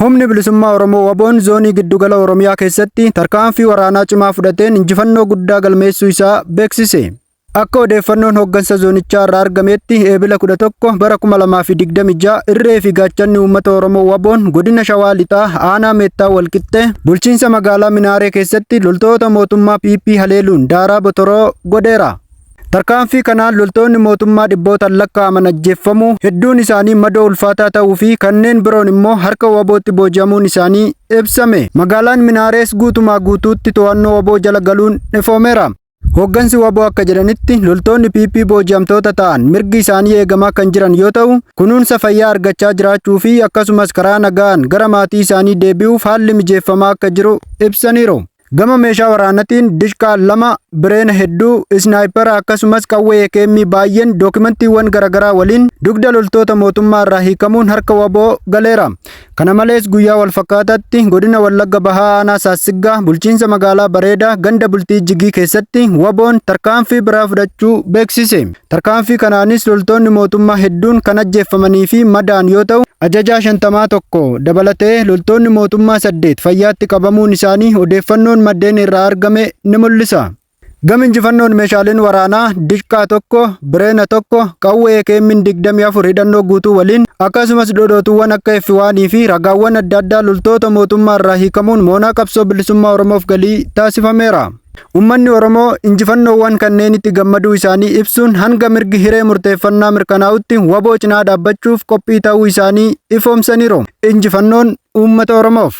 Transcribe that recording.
Humni bilisummaa Oromoo Waboon zoonii giddugala Oromiyaa keessatti tarkaanfii waraanaa cimaa fudhateen injifannoo guddaa galmeessuu isaa beeksise. Akka odeeffannoon hooggansa zoonichaa irraa argametti eebila 11 bara 2026 irree fi gaachanni uummata Oromoo Waboon godina Shawaa Lixaa aanaa Meettaa Walqixxee bulchiinsa magaalaa Minaaree keessatti loltoota mootummaa PP haleeluun daaraa botoroo godheera. Tarkaanfii kanaan loltoonni mootummaa dhibbootaan lakkaa'aman ajjeeffamuu, hedduun isaanii madoo ulfaataa ta'uu fi kanneen biroon immoo harka Wabootti booji'amuun isaanii ibsame. Magaalaan Minaarees guutumaa guutuutti to'annoo Waboo jala galuun ifoomeera. Hooggansi Waboo akka jedhanitti loltoonni PP booji'amtoota ta'an mirgi isaanii eegamaa kan jiran yoo ta'u, kunuunsa fayyaa argachaa jiraachuu fi akkasumas karaa nagaan gara maatii isaanii deebi'uuf haalli mijeeffamaa akka jiru ibsaniiru. Gama meeshaa waraanatiin dishqaa 2, bireena hedduu, isnaayipara akkasumas qawwee AKM baay'een dookimantiiwwan garaagaraa waliin dugda loltoota mootummaa irraa hiikamuun harka Waboo galeera. Kana malees guyyaa wal fakkaataatti godina Wallagga Bahaa aanaa Saassiggaa bulchiinsa magaalaa Bareedaa ganda bultii Jigii keessatti Waboon tarkaanfii biraa fudhachuu beeksise. Tarkaanfii kanaanis loltoonni mootummaa hedduun kan ajjeeffamanii fi madaan yoo ta'u, ajajaa 51 dabalatee loltoonni mootummaa 8 fayyaatti qabamuun isaanii odeeffannoon maddeen irraa argame ni mul'isa. Gama injifannoon meeshaaleen waraanaa dishqaa 1, bireena 1, qawwee AKM 24 hidhannoo guutuu waliin akkasumas dhodhootuuwwan akka F1 fi ragaawwan adda addaa loltoota mootummaa irraa hiikamuun moonaa qabsoo bilisummaa Oromoof galii taasifameera. Uummanni Oromoo injifannoowwan kanneenitti gammaduu isaanii ibsuun hanga mirgi hiree murteeffannaa mirkanaa'utti Waboo cinaa dhaabbachuuf qophii ta'uu isaanii ifoomsaniiru. Injifannoon uummata Oromoof.